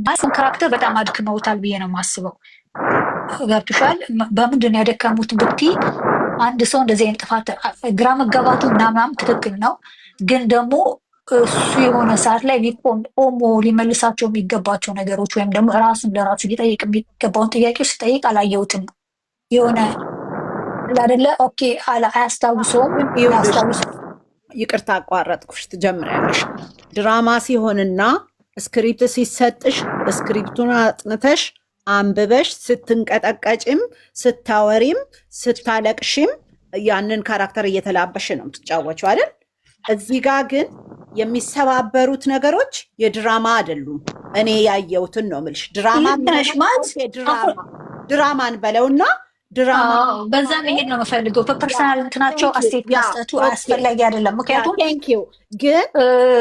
እና እሱን ካራክተር በጣም አድክመውታል ብዬ ነው የማስበው። ገብቶሻል? በምንድን ነው ያደከሙት ብትይ አንድ ሰው እንደዚህ አይነት ጥፋት ግራ መጋባቱ ምናምናም ትክክል ነው፣ ግን ደግሞ እሱ የሆነ ሰዓት ላይ ቆሞ ሊመልሳቸው የሚገባቸው ነገሮች ወይም ደግሞ ራሱን ለራሱ ሊጠይቅ የሚገባውን ጥያቄዎች ሲጠይቅ አላየሁትም። የሆነ አይደለ ኦኬ አያስታውሰውም። ይቅርታ አቋረጥኩሽ፣ ትጀምሪያለሽ። ድራማ ሲሆንና ስክሪፕት ሲሰጥሽ ስክሪፕቱን አጥንተሽ አንብበሽ ስትንቀጠቀጭም ስታወሪም ስታለቅሽም ያንን ካራክተር እየተላበሽ ነው የምትጫወችው አይደል? እዚህ ጋር ግን የሚሰባበሩት ነገሮች የድራማ አይደሉም። እኔ ያየሁትን ነው የምልሽ። ድራማን በለውና ድራማ በዛ መሄድ ነው የምፈልገው። በፐርሰናል እንትናቸው አስቴት መስጠቱ አስፈላጊ አይደለም። ምክንያቱም ቴንኪው ግን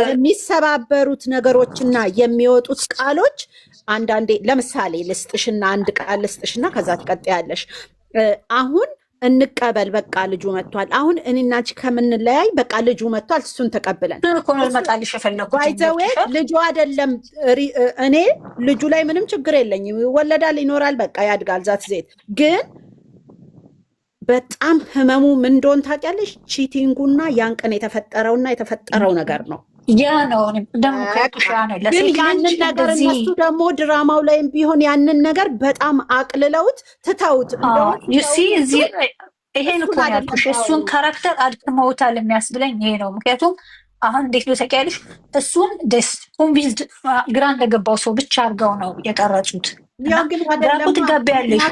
የሚሰባበሩት ነገሮችና የሚወጡት ቃሎች አንዳንዴ ለምሳሌ ልስጥሽና አንድ ቃል ልስጥሽና ከዛ ትቀጥያለሽ። አሁን እንቀበል በቃ ልጁ መጥቷል። አሁን እኔና አንቺ ከምንለያይ በቃ ልጁ መጥቷል፣ እሱን ተቀብለን መጣልሽ የፈለኩት ልጁ አይደለም። እኔ ልጁ ላይ ምንም ችግር የለኝም፣ ይወለዳል፣ ይኖራል፣ በቃ ያድጋል። ዛት ዜት ግን በጣም ህመሙ ምን እንደሆነ ታውቂያለሽ? ቺቲንጉና ያን ቀን የተፈጠረው ነገር ነው። ያ ነው ደግሞ ግን ያንን ነገር እነሱ ደግሞ ድራማው ላይም ቢሆን ያንን ነገር በጣም አቅልለውት ትተውት ይሄን እኮ ያልኩሽ እሱን ካራክተር አድክመውታል የሚያስብለኝ ይሄ ነው። ምክንያቱም አሁን እንዴት ነው ታውቂያለሽ? እሱን ኮንቪንስድ ግራ እንደገባው ሰው ብቻ አድርገው ነው የቀረጹት። ትጋቢያለሽ።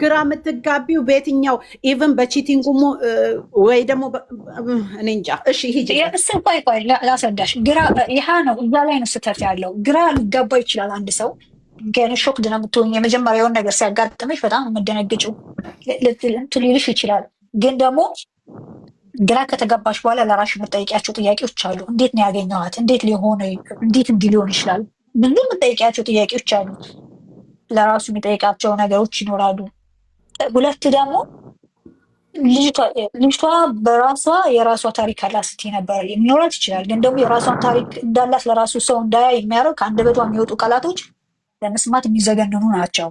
ግራ የምትጋቢው በየትኛው ኢቭን በቺቲንጉ ወይ ደግሞ እኔ እንጃ። እሺ እሱን ቆይ ላስረዳሽ። ግራ ይሄ ነው እዛ ላይ ነው ስህተት ያለው። ግራ ሊጋባ ይችላል አንድ ሰው ገና ሾክ ነው የምትሆኝ። የመጀመሪያውን ነገር ሲያጋጥምሽ በጣም የምትደነግጪው ልትልልሽ ይችላል። ግን ደግሞ ግራ ከተጋባሽ በኋላ ለራሽ የምትጠይቂያቸው ጥያቄዎች አሉ። እንዴት ነው ያገኘኋት? እንዴት እንዲህ ሊሆን ይችላል? ብዙ የምትጠይቂያቸው ጥያቄዎች አሉ። ለራሱ የሚጠይቃቸው ነገሮች ይኖራሉ። ሁለት ደግሞ ልጅቷ በራሷ የራሷ ታሪክ አላት ስትይ ነበር። የሚኖራት ይችላል፣ ግን ደግሞ የራሷን ታሪክ እንዳላት ለራሱ ሰው እንዳያ የሚያደርግ ከአንደበቷ የሚወጡ ቃላቶች ለመስማት የሚዘገንኑ ናቸው።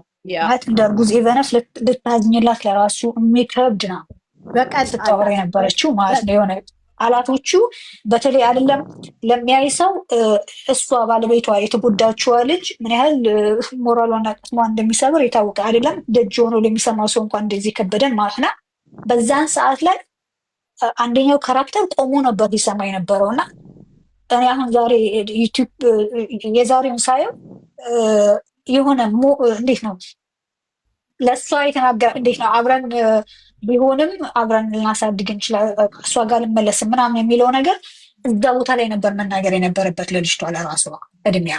እንደ እርጉዝ ኢቨነፍ ልታዝኝላት ለራሱ የሚከብድ ነው። በቃል ስታወራ የነበረችው ማለት ነው። የሆነ ቃላቶቹ በተለይ አይደለም ለሚያይ ሰው እሷ ባለቤቷ የተጎዳችዋ ልጅ ምን ያህል ሞራሏና ቅስሟ እንደሚሰብር የታወቀ አይደለም። ደጅ ሆኖ ለሚሰማ ሰው እንኳን እንደዚህ ከበደን ማለት ነው። በዛን ሰዓት ላይ አንደኛው ካራክተር ቆሞ ነበር ሊሰማ የነበረው እና እኔ አሁን ዛሬ ዩቲዩብ የዛሬውን ሳየው የሆነ እንዴት ነው ለእሷ የተናገረ እንዴት ነው አብረን ቢሆንም አብረን ልናሳድግ እንችላለን፣ እሷ ጋር ልመለስም ምናምን የሚለው ነገር እዛ ቦታ ላይ ነበር መናገር የነበረበት ለልጅቷ ለራሷ እድሜያ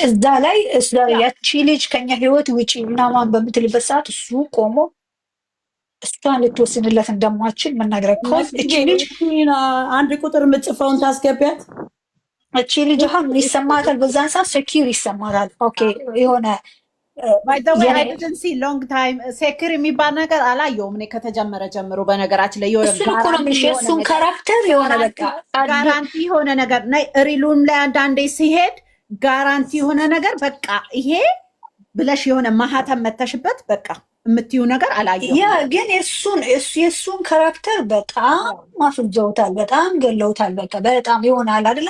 እዛ ላይ ያቺ ልጅ ከኛ ህይወት ውጪ ምናምን በምትልበት ሰዓት እሱ ቆሞ እሷን ልትወስንለት እንደማችል መናገር እቺ ልጅ አንድ ቁጥር የምጽፈውን ታስገቢያት። እቺ ልጅ አሁን ይሰማታል፣ በዛን ሰዓት ሴኪር ይሰማታል። ኦኬ የሆነ ሎንግ ታይም ሴክር የሚባል ነገር አላየውም እኔ ከተጀመረ ጀምሮ። በነገራችን ላይ የእሱን ካራክተር የሆነ በቃ ጋራንቲ የሆነ ነገር ሪሉም ላይ አንዳንዴ ሲሄድ ጋራንቲ የሆነ ነገር በቃ ይሄ ብለሽ የሆነ ማህተም መተሽበት በቃ የምትዩ ነገር አላየውም። ያ ግን የእሱን ካራክተር በጣም አፍጀውታል፣ በጣም ገለውታል። በቃ በጣም ይሆናል አይደለ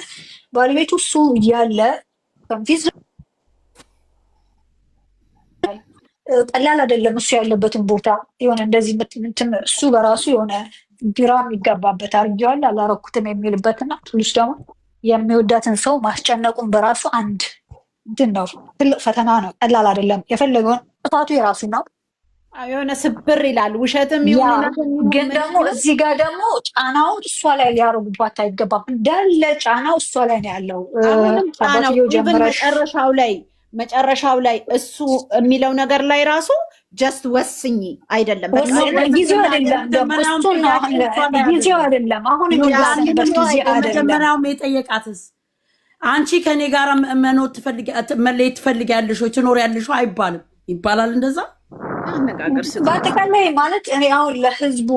ባለቤቱ እሱ እያለ ኮንፊዝ ቀላል አይደለም። እሱ ያለበትን ቦታ የሆነ እንደዚህ እሱ በራሱ የሆነ ግራ የሚጋባበት አርጌዋል አላረኩትም የሚልበትና ትንሽ ደግሞ የሚወዳትን ሰው ማስጨነቁን በራሱ አንድ እንትን ነው፣ ትልቅ ፈተና ነው። ቀላል አይደለም። የፈለገውን ጥፋቱ የራሱ ነው። የሆነ ስብር ይላል ውሸትም ግን ደግሞ እዚህ ጋር ደግሞ ጫናውን እሷ ላይ ሊያረጉባት አይገባም። እንዳለ ጫናው እሷ ላይ ነው ያለው። መጨረሻው ላይ እሱ የሚለው ነገር ላይ ራሱ ጀስት ወስኝ አይደለም፣ ጊዜው አይደለም። አሁን መጀመሪያውም የጠየቃትስ አንቺ ከኔ ጋር መለየት ትፈልጊያለሽ ወይ ትኖሪያለሽ አይባልም። ይባላል እንደዛ በአጠቃላይ ማለት እኔ አሁን ለህዝቡ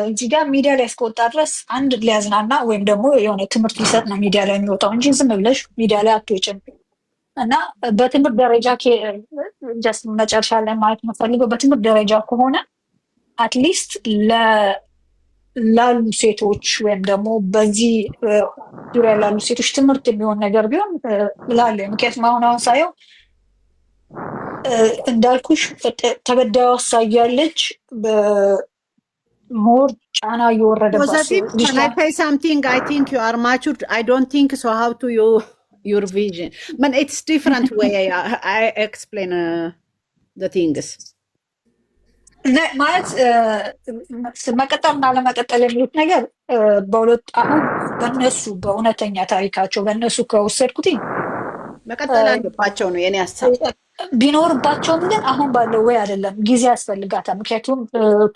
እዚህ ጋር ሚዲያ ላይ እስከወጣ ድረስ አንድ ሊያዝናና ወይም ደግሞ የሆነ ትምህርት ሊሰጥ ነው ሚዲያ ላይ የሚወጣው እንጂ ዝም ብለሽ ሚዲያ ላይ አትወጭም። እና በትምህርት ደረጃ ጀስት መጨረሻ ላይ ማለት የምፈልገው በትምህርት ደረጃ ከሆነ አትሊስት ላሉ ሴቶች ወይም ደግሞ በዚህ ዙሪያ ላሉ ሴቶች ትምህርት የሚሆን ነገር ቢሆን እላለሁ። ምክንያቱም አሁን ሳየው እንዳልኩሽ ተበዳዩ አሳያለች ሞር ጫና እየወረደባት Can I say something? I think you are matured. I don't think so. How to your vision? But it's different way I explain the things. ማለት መቀጠልና ለመቀጠል የሚሉት ነገር በሁለት አሁን በእነሱ በእውነተኛ ታሪካቸው በእነሱ ከወሰድኩትኝ መቀጠል አለባቸው ነው የኔ ሀሳብ። ቢኖርባቸውም ግን አሁን ባለው ወይ አይደለም፣ ጊዜ ያስፈልጋታል። ምክንያቱም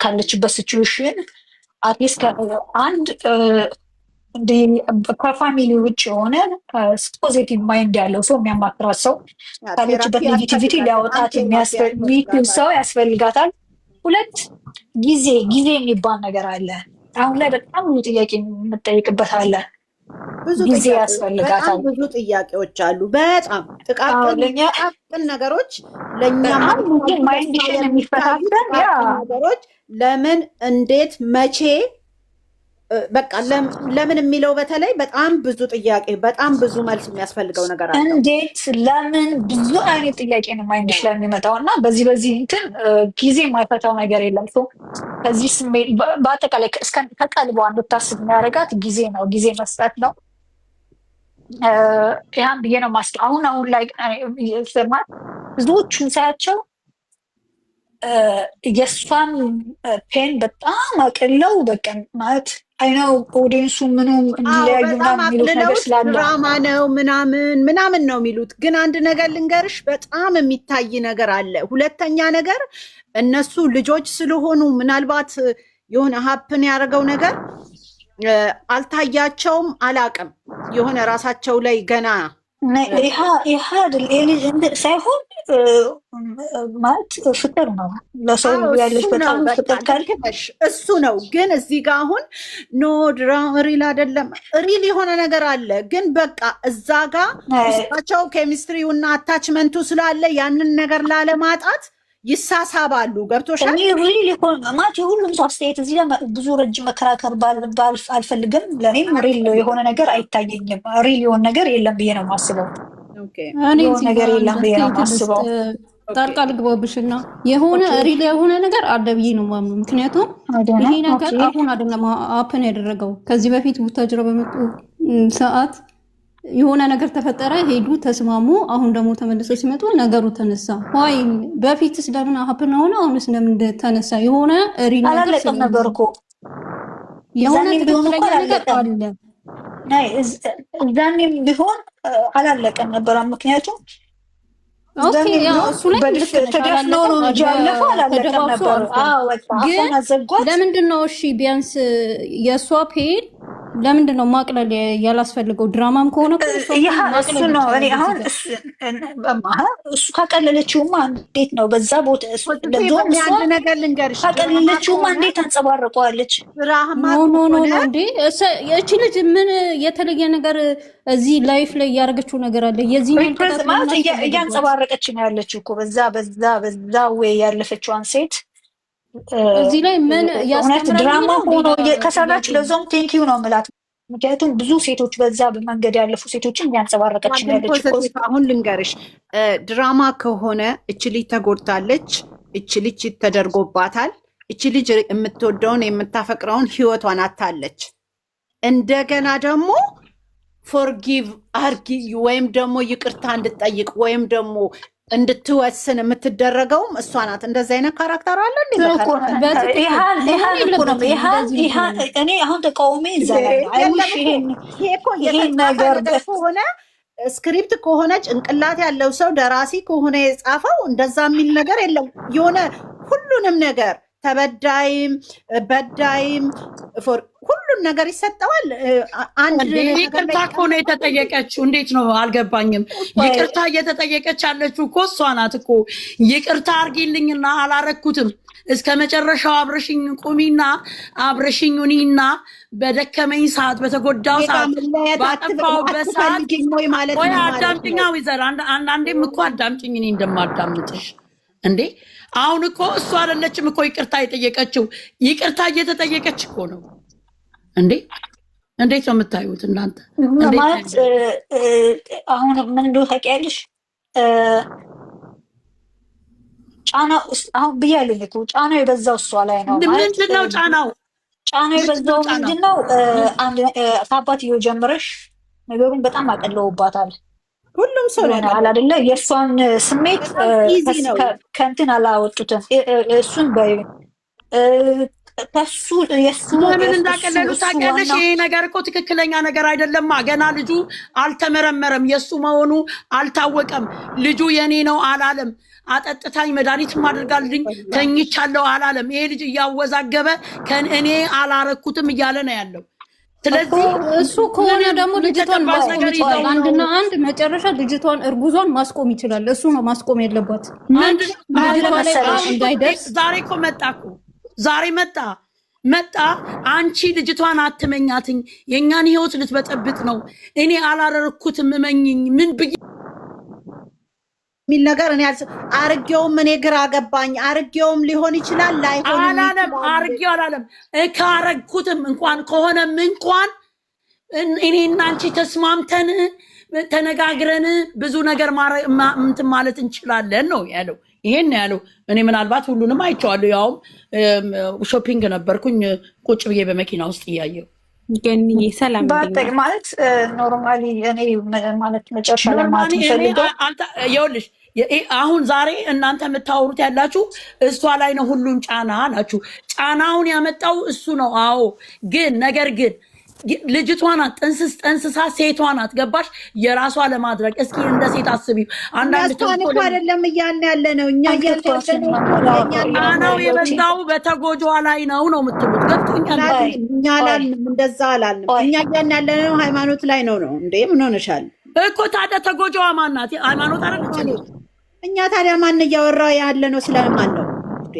ካለችበት ሲቹዌሽን አትሊስት አንድ ከፋሚሊ ውጭ የሆነ ፖዚቲቭ ማይንድ ያለው ሰው የሚያማክራት ሰው ካለችበት ኔጌቲቪቲ ሊያወጣት የሚችል ሰው ያስፈልጋታል። ሁለት ጊዜ የሚባል ነገር አለ። አሁን ላይ በጣም ብዙ ጥያቄ የምጠይቅበት አለ። ጊዜ ያስፈልጋታል። ብዙ ጥያቄዎች አሉ። በጣም ጥቃቅን ነገሮች ለእኛ ማይንድሽን የሚፈታተን ነገሮች ለምን፣ እንዴት፣ መቼ በቃ ለምን የሚለው በተለይ በጣም ብዙ ጥያቄ በጣም ብዙ መልስ የሚያስፈልገው ነገር አለ። እንዴት፣ ለምን ብዙ አይነት ጥያቄ ነው ማይንድሽ ላይ የሚመጣው እና በዚህ እንትን ጊዜ የማይፈታው ነገር የለም። ከዚህ ስሜት በአጠቃላይ ከቀልቧ እንድታስብ የሚያደርጋት ጊዜ ነው፣ ጊዜ መስጠት ነው። ያን ብዬ ነው ማስቀ አሁን ላይ ብዙዎቹን ሳያቸው የእሷን ፔን በጣም አቅለው በቃ ማለት አይነው ኦዲየንሱ ምኑም እንዲለያዩ የሚሉት ነገር ስላለ ድራማ ነው ምናምን ነው የሚሉት። ግን አንድ ነገር ልንገርሽ፣ በጣም የሚታይ ነገር አለ። ሁለተኛ ነገር እነሱ ልጆች ስለሆኑ ምናልባት የሆነ ሀፕን ያደረገው ነገር አልታያቸውም፣ አላቅም የሆነ ራሳቸው ላይ ገና ሳይሆን ማለት ፍቅር ነው ለሰው ያለች በጣም ፍቅር ካልከሽ እሱ ነው። ግን እዚህ ጋር አሁን ኖ ድራማ ሪል አይደለም፣ ሪል የሆነ ነገር አለ። ግን በቃ እዛ ጋር ውስጣቸው ኬሚስትሪው እና አታችመንቱ ስላለ ያንን ነገር ላለማጣት ይሳሳባሉ። ገብቶሻል? ሪል ማለት የሁሉም ሰው አስተያየት እዚህ ጋር ብዙ ረጅም መከራከር አልፈልግም። ለእኔም ሪል የሆነ ነገር አይታየኝም። ሪል የሆነ ነገር የለም ብዬ ነው የማስበው። ነገር የለም ብዬ ነው የማስበው። ጣልቃ ልግባብሽና የሆነ ሪል የሆነ ነገር አለ ብዬ ነው የማምነው። ምክንያቱም ይሄ ነገር አሁን አይደለም አፕን ያደረገው። ከዚህ በፊት ቡታጅራ በመጡ ሰዓት የሆነ ነገር ተፈጠረ፣ ሄዱ፣ ተስማሙ። አሁን ደግሞ ተመልሰው ሲመጡ ነገሩ ተነሳ። ዋይ በፊት ስለምን ሀፕን ሆነ፣ አሁን ስለምን ተነሳ? የሆነ ሪል ነገር አላለቀም ነበር እኮ የሆነ ትክክለኛ ነገር አለ። እዛኔም ቢሆን አላለቀም ነበር። ምክንያቱም ተደፍነው ነው እንጂ ያለፈው አላለቀም ነበር። ግን ለምንድን ነው እሺ ቢያንስ የእሷ ፔን ለምንድን ነው ማቅለል ያላስፈልገው? ድራማም ከሆነ እሱ ነው። እኔ አሁን እሱ ካቀለለችውማ እንዴት ነው በዛ ቦታ አንድ ነገር ልንገርሽ፣ ካቀለለችውማ እንዴት አንጸባርቀዋለች? ኖ እንዴ እቺ ልጅ ምን የተለየ ነገር እዚህ ላይፍ ላይ እያደረገችው ነገር አለ? የዚህ ማለት እያንጸባረቀች ነው ያለችው እኮ በዛ ወይ ያለፈችዋን ሴት እዚህ ላይ ምን ያስተምራል? ድራማ ሆኖ ከሰራች ለዞም ቴንኪዩ ነው የምላት። ምክንያቱም ብዙ ሴቶች በዛ በመንገድ ያለፉ ሴቶችን እያንጸባረቀች ነው ያለችው። አሁን ልንገርሽ፣ ድራማ ከሆነ እች ልጅ ተጎድታለች፣ እች ልጅ ተደርጎባታል፣ እች ልጅ የምትወደውን የምታፈቅረውን ህይወቷን አታለች። እንደገና ደግሞ ፎርጊቭ አርጊ ወይም ደግሞ ይቅርታ እንድትጠይቅ ወይም ደግሞ እንድትወስን የምትደረገው እሷ ናት። እንደዚህ አይነት ካራክተር አለ። እኔ አሁን ተቃውሜ ነገር ከሆነ ስክሪፕት ከሆነ ጭንቅላት ያለው ሰው ደራሲ ከሆነ የጻፈው እንደዛ የሚል ነገር የለም። የሆነ ሁሉንም ነገር ተበዳይም በዳይም ሁሉን ነገር ይሰጠዋል። ይቅርታ እኮ ነው የተጠየቀችው። እንዴት ነው አልገባኝም። ይቅርታ እየተጠየቀች ያለችው እኮ እሷ ናት እኮ። ይቅርታ አርጊልኝና አላረኩትም እስከ መጨረሻው አብረሽኝ ቁሚና አብረሽኝ ሁኚና በደከመኝ ሰዓት በተጎዳው ሰዓት ባጠፋሁበት ሰዓት ወይ አዳምጪኝ። ዊዘር አንዳንዴም እኮ አዳምጪኝ እኔ እንደማዳምጥሽ እንዴ። አሁን እኮ እሱ አይደለችም እኮ ይቅርታ የጠየቀችው፣ ይቅርታ እየተጠየቀች እኮ ነው እንዴ። እንዴት ነው የምታዩት እናንተ? ማለት አሁን ምን እንደው ታውቂያለሽ ጫናው አሁን ብያለሁ እኮ ጫናው የበዛው እሷ ላይ ነው። ምንድን ነው ጫናው? ጫናው የበዛው ምንድን ነው? አንድ ከአባትየው ጀምረሽ ነገሩን በጣም አቀለውባታል። ሁሉም ሰው ነው አይደለ? የእሷን ስሜት ከእንትን አላወጡትም። እሱን በይ ከሱ የሱ ምን እንዳቀለሉ ታውቂያለሽ? ይሄ ነገር እኮ ትክክለኛ ነገር አይደለማ። ገና ልጁ አልተመረመረም፣ የሱ መሆኑ አልታወቀም። ልጁ የኔ ነው አላለም። አጠጥታኝ መድኃኒትም አድርጋልኝ ተኝቻለሁ አላለም። ይሄ ልጅ እያወዛገበ እኔ አላረኩትም እያለ ነው ያለው። ስለዚህ እሱ ከሆነ ደግሞ ልጅቷን ማስቆም ይችላል። አንድና አንድ መጨረሻ ልጅቷን እርጉዟን ማስቆም ይችላል። እሱ ነው ማስቆም ያለባት። ዛሬ እኮ መጣ እኮ ዛሬ መጣ። አንቺ ልጅቷን አትመኛትኝ፣ የእኛን ህይወት ልትበጠብጥ ነው። እኔ አላረኩትም እመኝኝ ምን ብዬ ሚል ነገር እኔ አርጌውም እኔ ግራ ገባኝ። አርጌውም ሊሆን ይችላል ላይሆን አላለም። አርጌው አላለም። ካረኩትም እንኳን ከሆነም እንኳን እኔና አንቺ ተስማምተን ተነጋግረን ብዙ ነገር እንትን ማለት እንችላለን ነው ያለው። ይሄን ያለው እኔ ምናልባት ሁሉንም አይቼዋለሁ። ያውም ሾፒንግ ነበርኩኝ ቁጭ ብዬ በመኪና ውስጥ እያየሁ ገንዬ ሰላም ማለት ኖርማሊ እኔ ማለት መጨረሻ ላይ ማለት ፈልገው ይኸውልሽ አሁን ዛሬ እናንተ የምታወሩት ያላችሁ እሷ ላይ ነው ሁሉን ጫና አላችሁ። ጫናውን ያመጣው እሱ ነው። አዎ ግን ነገር ግን ልጅቷ ናት ጠንስሳ ሴቷ ናት። ገባሽ? የራሷ ለማድረግ እስኪ እንደ ሴት አስቢው። አንዳንድ ተንኮል አይደለም እያልን ያለ ነው እኛ ጫናው የበዛው በተጎጂዋ ላይ ነው የምትሉት። ገብቶኛል። እኛ አላልንም፣ እንደዛ አላልንም። እኛ እያልን ያለ ነው ሃይማኖት ላይ ነው እንዴ? ምን ሆነሻል እኮ ታዲያ? ተጎጂዋ ማን ናት? ሃይማኖት አይደለች? እኛ ታዲያ ማን እያወራ ያለ ነው? ስለማን ነው እንዴ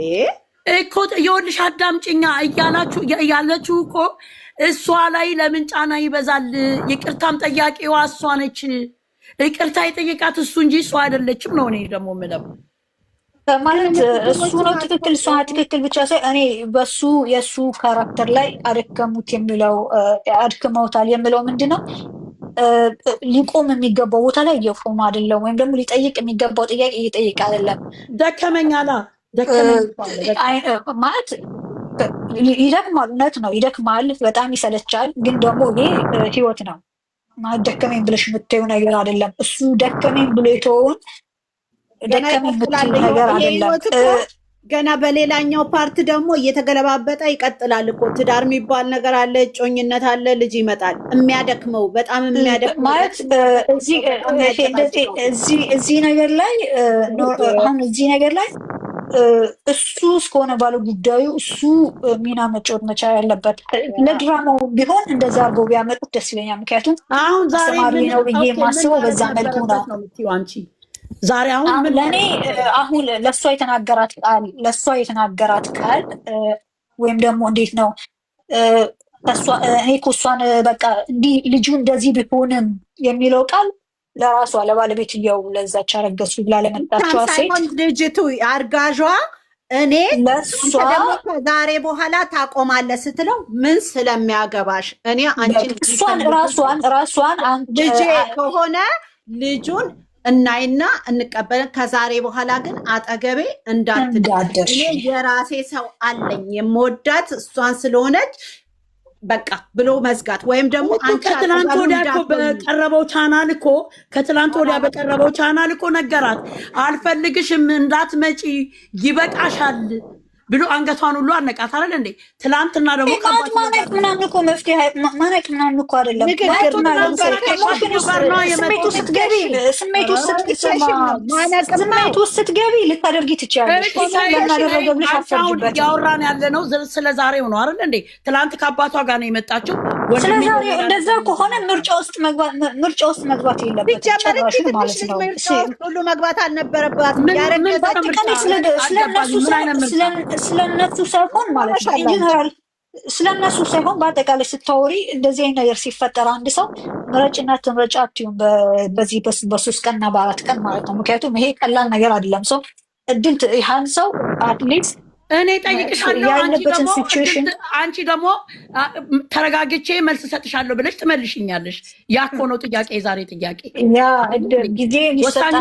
እኮ? ይኸውልሽ አዳምጪኛ እያለችው እኮ እሷ ላይ ለምን ጫና ይበዛል? ይቅርታም ጠያቂዋ እሷ ነች። ይቅርታ የጠየቃት እሱ እንጂ እሷ አይደለችም ነው እኔ ደግሞ የምለው። ማለት እሱ ነው ትክክል፣ እሷ ትክክል ብቻ ሳይሆን እኔ በሱ የእሱ ካራክተር ላይ አደከሙት የሚለው አድክመውታል የምለው ምንድን ነው? ሊቆም የሚገባው ቦታ ላይ እየቆመ አይደለም፣ ወይም ደግሞ ሊጠይቅ የሚገባው ጥያቄ እየጠየቀ አይደለም። ደከመኛላ ማለት ይደክማል፣ እውነት ነው ይደክማል፣ በጣም ይሰለቻል። ግን ደግሞ ይሄ ህይወት ነው። ማለት ደከመኝ ብለሽ የምታየው ነገር አይደለም። እሱ ደከመኝ ብሎ የተወውን ደከመኝ የምትይው ነገር አይደለም። ገና በሌላኛው ፓርት ደግሞ እየተገለባበጠ ይቀጥላል እኮ። ትዳር የሚባል ነገር አለ፣ እጮኝነት አለ፣ ልጅ ይመጣል። የሚያደክመው በጣም የሚያደክመው ማለት እዚህ ነገር ላይ አሁን እዚህ ነገር ላይ እሱ እስከሆነ ባለ ጉዳዩ እሱ ሚና መጫወት መቻል ያለበት። ለድራማው ቢሆን እንደዛ አድርገው ቢያመጡት ደስ ይለኛል። ምክንያቱም አሁን አስተማሪ ነው ብዬ የማስበው በዛ መልኩ ነው። ዛሬ አሁን ለእኔ አሁን ለእሷ የተናገራት ቃል ወይም ደግሞ እንዴት ነው እኔ እኮ እሷን በቃ እንዲህ ልጁ እንደዚህ ቢሆንም የሚለው ቃል ለራሷ ለባለቤትየው ለዛች አረገሱ ብላ ለመጣችዋ ሴት ልጅቱ አርጋዧ እኔ ለሷ ዛሬ በኋላ ታቆማለህ ስትለው ምን ስለሚያገባሽ እኔ አንቺን ራሷን ልጄ ከሆነ ልጁን እናይና እንቀበለን። ከዛሬ በኋላ ግን አጠገቤ እንዳትደርሽ። እኔ የራሴ ሰው አለኝ የምወዳት እሷን ስለሆነች በቃ ብሎ መዝጋት። ወይም ደግሞ ከትላንት ወዲያ እኮ በቀረበው ቻናል እኮ ነገራት። አልፈልግሽም እንዳትመጪ ይበቃሻል ብሎ አንገቷን ሁሉ አነቃት አይደል እንዴ? ትላንትና ደግሞ ማነቅ ምናምን እኮ መፍትሄ ማነቅ ምናምን እኮ አይደለም። ስሜት ውስጥ ስትገቢ ልታደርጊ ትችያለሽ። እያወራን ያለ ነው ስለ ዛሬው ነው አይደል እንዴ? ትላንት ከአባቷ ጋር ነው የመጣችው። ስለዛሬው እንደዛ ከሆነ ምርጫ ውስጥ መግባት የለበትም ማለት ነው። ሁሉ መግባት አልነበረባትም። ስለነሱ ሳይሆን ማለት ነው ኢንጀነራል ስለነሱ ሳይሆን በአጠቃላይ ስታወሪ እንደዚህ አይነት ነገር ሲፈጠር አንድ ሰው ምረጭና ትምረጫ አትዩም በዚህ በ3 ቀንና በ4 ቀን ማለት ነው። ምክንያቱም ይሄ ቀላል ነገር አይደለም። ሰው እድል ይሄን ሰው አትሊስት እኔ ጠይቅሻለሁ፣ አንቺ ደግሞ ተረጋግቼ መልስ ሰጥሻለሁ ብለሽ ትመልሽኛለሽ። ያ እኮ ነው ጥያቄ፣ የዛሬ ጥያቄ። ያ ጊዜ ወሳኙ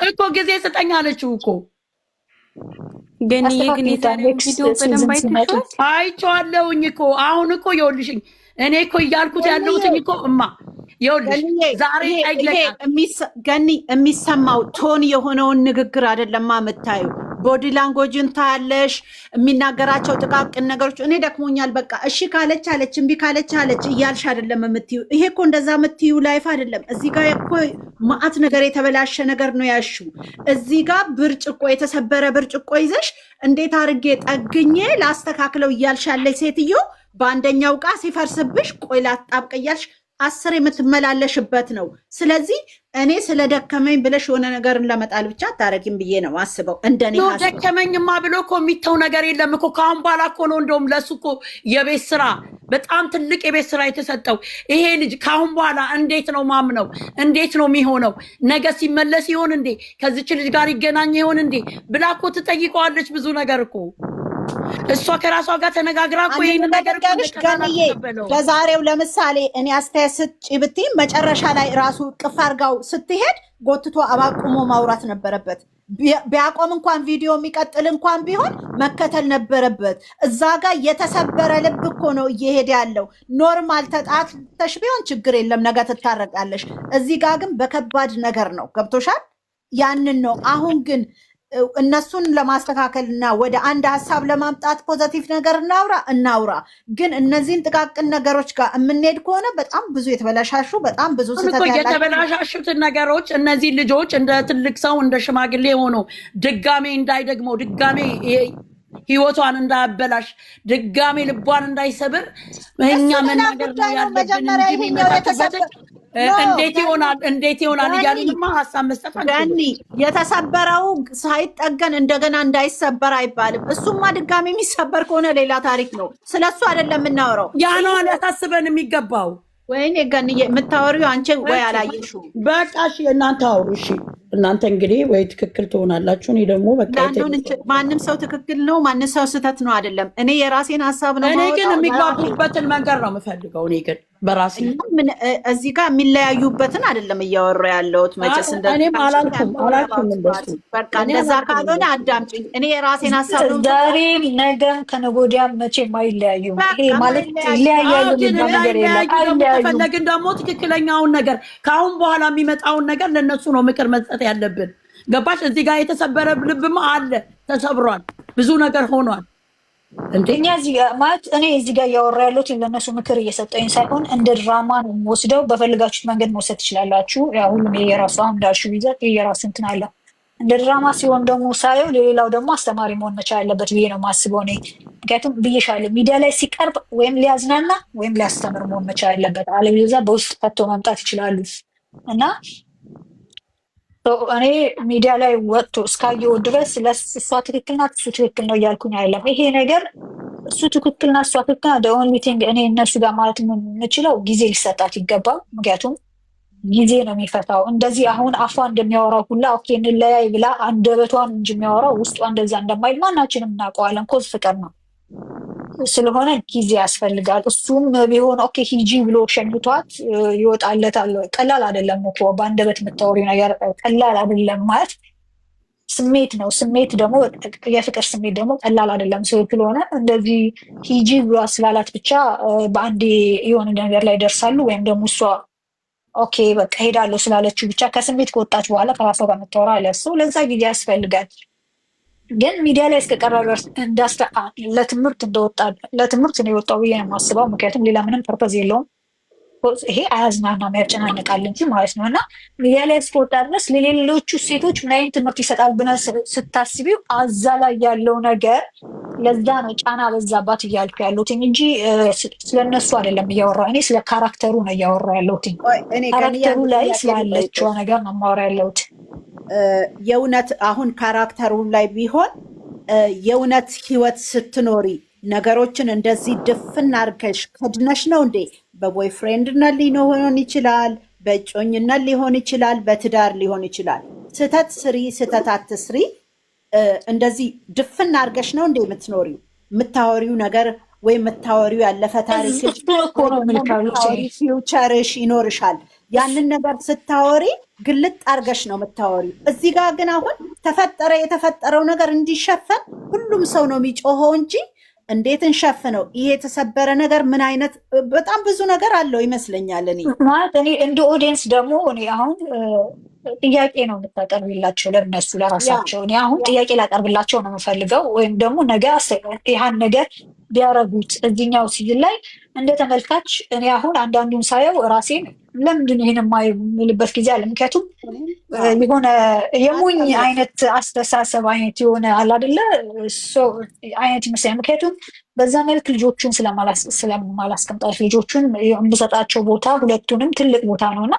እኮ ጊዜ ስጠኝ አለችው እኮ። ግን የዛሬ ቪዲዮ በደንብ አይቼዋለሁኝ እኮ። አሁን እኮ ይኸውልሽኝ እኔ እኮ እያልኩት ያለሁትኝ እኮ ይኸውልሽ ዛሬ ገኒ የሚሰማው ቶን የሆነውን ንግግር አይደለም የምታዩ ቦዲ ላንጉዌጅን ታያለሽ፣ የሚናገራቸው ጥቃቅን ነገሮች። እኔ ደክሞኛል በቃ እሺ ካለች አለች፣ እምቢ ካለች አለች እያልሽ አይደለም የምትዩ። ይሄ እኮ እንደዛ የምትዩ ላይፍ አይደለም። እዚህ ጋር እኮ ማአት ነገር የተበላሸ ነገር ነው ያሹ። እዚህ ጋር ብርጭቆ የተሰበረ ብርጭቆ ይዘሽ እንዴት አድርጌ ጠግኜ ላስተካክለው እያልሽ ያለች ሴትዮ በአንደኛው ዕቃ ሲፈርስብሽ ቆይ ላጣብቅ እያልሽ 10 የምትመላለሽበት ነው። ስለዚህ እኔ ስለደከመኝ ብለሽ የሆነ ነገርን ለመጣል ብቻ አታረጊም ብዬ ነው አስበው። እንደኔ ደከመኝማ ብሎ እኮ የሚተው ነገር የለም እኮ። ካሁን በኋላ እኮ ነው እንደውም ለሱ እኮ የቤት ስራ በጣም ትልቅ የቤት ስራ የተሰጠው። ይሄ ልጅ ካሁን በኋላ እንዴት ነው ማምነው? እንዴት ነው የሚሆነው? ነገ ሲመለስ ይሆን እንዴ? ከዚች ልጅ ጋር ይገናኝ ይሆን እንዴ ብላ እኮ ትጠይቀዋለች ብዙ ነገር እኮ። እሷ ከራሷ ጋር ተነጋግራ እኮ ይሄን ነገር ለዛሬው ለምሳሌ እኔ አስተያየት ስጪ ብትይ መጨረሻ ላይ ራሱ ቅፍ አድርጋው ስትሄድ ጎትቶ አባቁሞ ማውራት ነበረበት። ቢያቆም እንኳን ቪዲዮ የሚቀጥል እንኳን ቢሆን መከተል ነበረበት። እዛ ጋር የተሰበረ ልብ እኮ ነው እየሄደ ያለው። ኖርማል ተጣጥተሽ ቢሆን ችግር የለም ነገ ትታረቃለሽ። እዚህ ጋር ግን በከባድ ነገር ነው። ገብቶሻል? ያንን ነው አሁን ግን እነሱን ለማስተካከል እና ወደ አንድ ሀሳብ ለማምጣት ፖዘቲቭ ነገር እናውራ። ግን እነዚህን ጥቃቅን ነገሮች ጋር የምንሄድ ከሆነ በጣም ብዙ የተበላሻሹ በጣም ብዙ የተበላሻሹትን ነገሮች እነዚህ ልጆች እንደ ትልቅ ሰው እንደ ሽማግሌ ሆኖ ድጋሜ እንዳይደግመው ድጋሜ ህይወቷን እንዳያበላሽ ድጋሜ ልቧን እንዳይሰብር እኛ መናገር ነው ያለብን እንጂ እንዴት ይሆናል እያሉንማ ሀሳብ መስጠት ገኒ የተሰበረው ሳይጠገን እንደገና እንዳይሰበር አይባልም። እሱማ ድጋሚ የሚሰበር ከሆነ ሌላ ታሪክ ነው። ስለሱ አይደለም የምናወራው። ያ ነው ሊያሳስበን የሚገባው። ወይኔ ገኒ የምታወሪው አንቺ ወይ አላየሽው። በቃ እሺ እናንተ አውሩ። እሺ እናንተ እንግዲህ ወይ ትክክል ትሆናላችሁ። እኔ ደግሞ በቃ ማንም ሰው ትክክል ነው ማንም ሰው ስህተት ነው አይደለም። እኔ የራሴን ሀሳብ ነው። እኔ ግን የሚግባቡበትን መንገድ ነው የምፈልገው። እኔ ግን በራሴ እዚህ ጋር የሚለያዩበትን አይደለም እያወራ ያለሁት። መቼስ እኔም አላልኩም እንደሱ። በቃ እንደዛ ካልሆነ አዳምጪኝ። እኔ የራሴን ሀሳብ ነው። ዛሬም ነገም ከነገ ወዲያም መቼም አይለያዩም። ይሄ ማለት ይለያያሉ ነገር የለም። ከፈለግን ደግሞ ትክክለኛውን ነገር ከአሁን በኋላ የሚመጣውን ነገር ለእነሱ ነው ምክር መስጠት ያለብን። ገባሽ? እዚህ ጋር የተሰበረ ልብማ አለ፣ ተሰብሯል፣ ብዙ ነገር ሆኗል። እኛ እዚህ ጋር ማለት እኔ እዚህ ጋር እያወራ ያለሁት ለእነሱ ምክር እየሰጠኝ ሳይሆን እንደ ድራማ ነው የምወስደው። በፈልጋችሁት መንገድ መውሰድ ትችላላችሁ። ሁሉም የራሱ እንዳልሽው ይዘት የራሱ እንትን አለ። እንደ ድራማ ሲሆን ደግሞ ሳየው ለሌላው ደግሞ አስተማሪ መሆን መቻል አለበት ብዬ ነው የማስበው እኔ። ምክንያቱም ብዬሻለሁ ሚዲያ ላይ ሲቀርብ ወይም ሊያዝናና ወይም ሊያስተምር መሆን መቻል አለበት። አለበለዚያ በውስጥ ፈቶ መምጣት ይችላሉ እና እኔ ሚዲያ ላይ ወጥቶ እስካየው ድረስ እሷ ትክክል ናት እሱ ትክክል ነው እያልኩኝ አይደለም። ይሄ ነገር እሱ ትክክል ናት እሷ ትክክል ናት ኦንሊ ቲንግ እኔ እነሱ ጋር ማለት የምችለው ጊዜ ሊሰጣት ይገባል። ምክንያቱም ጊዜ ነው የሚፈታው። እንደዚህ አሁን አፏ እንደሚያወራው ሁላ ኦኬ እንለያይ ብላ አንደበቷን እንጂ የሚያወራው ውስጧ እንደዛ እንደማይል ማናችንም እናውቀዋለን። ኮዝ ፍቅር ነው ስለሆነ ጊዜ ያስፈልጋል። እሱም ቢሆን ኦኬ ሂጂ ብሎ ሸኝቷት ይወጣለታል። ቀላል አይደለም እኮ በአንደበት የምታወሪው ነገር ቀላል አይደለም። ማለት ስሜት ነው። ስሜት ደግሞ የፍቅር ስሜት ደግሞ ቀላል አይደለም። ስለሆነ እንደዚህ ሂጂ ብሎ ስላላት ብቻ በአንዴ የሆነ ነገር ላይ ደርሳሉ ወይም ደግሞ እሷ ኦኬ በቃ ሄዳለሁ ስላለችው ብቻ ከስሜት ከወጣች በኋላ ከራሷ ጋር የምታወራ ለሱ ለዛ ጊዜ ያስፈልጋል። ግን ሚዲያ ላይ እስከቀረበ ለትምህርት ነው የወጣው ብዬ ነው የማስበው። ምክንያቱም ሌላ ምንም ፐርፐዝ የለውም። ይሄ አያዝናናም ያጨናንቃል እንጂ ማለት ነው። እና ሚዲያ ላይ እስከወጣ ድረስ ለሌሎቹ ሴቶች ምን አይነት ትምህርት ይሰጣል ብለህ ስታስቢው አዛ ላይ ያለው ነገር ለዛ ነው ጫና በዛባት እያልኩ ያለሁት እንጂ ስለነሱ አይደለም እያወራሁ። እኔ ስለ ካራክተሩ ነው እያወራሁ ያለሁት። ካራክተሩ ላይ ስላለችው ነገር ነው የማወራው ያለሁት። የእውነት አሁን ካራክተሩ ላይ ቢሆን የእውነት ህይወት ስትኖሪ ነገሮችን እንደዚህ ድፍን አድርገሽ ከድነሽ ነው እንዴ? በቦይፍሬንድነት ሊሆን ይችላል፣ በእጮኝነት ሊሆን ይችላል፣ በትዳር ሊሆን ይችላል። ስህተት ስሪ ስህተት አትስሪ እንደዚህ ድፍን አድርገሽ ነው እንዴ የምትኖሪው? የምታወሪው ነገር ወይ የምታወሪው ያለፈ ታሪክሽ ፊውቸርሽ ይኖርሻል። ያንን ነገር ስታወሪ ግልጥ አድርገሽ ነው የምታወሪው። እዚህ ጋር ግን አሁን ተፈጠረ የተፈጠረው ነገር እንዲሸፈን ሁሉም ሰው ነው የሚጮኸው እንጂ እንዴት እንሸፍነው? ይሄ የተሰበረ ነገር ምን አይነት በጣም ብዙ ነገር አለው ይመስለኛል። እኔ እንደ ኦዲየንስ ደግሞ እኔ አሁን ጥያቄ ነው የምታቀርብላቸው ለነሱ ለራሳቸው። እኔ አሁን ጥያቄ ላቀርብላቸው ነው የምፈልገው። ወይም ደግሞ ነገ ይህን ነገር ቢያረጉት እዚህኛው ሲዝን ላይ እንደ ተመልካች እኔ አሁን አንዳንዱን ሳየው ራሴን ለምንድን ይህን የማይምልበት ጊዜ አለ። ምክንያቱም የሆነ የሞኝ አይነት አስተሳሰብ አይነት የሆነ አለ አይደለ አይነት ይመስላል። ምክንያቱም በዛ መልክ ልጆቹን ስለማላስቀምጣቸው ልጆቹን የምሰጣቸው ቦታ ሁለቱንም ትልቅ ቦታ ነውና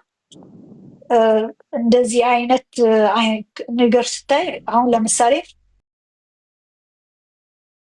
እንደዚህ አይነት ነገር ስታይ አሁን ለምሳሌ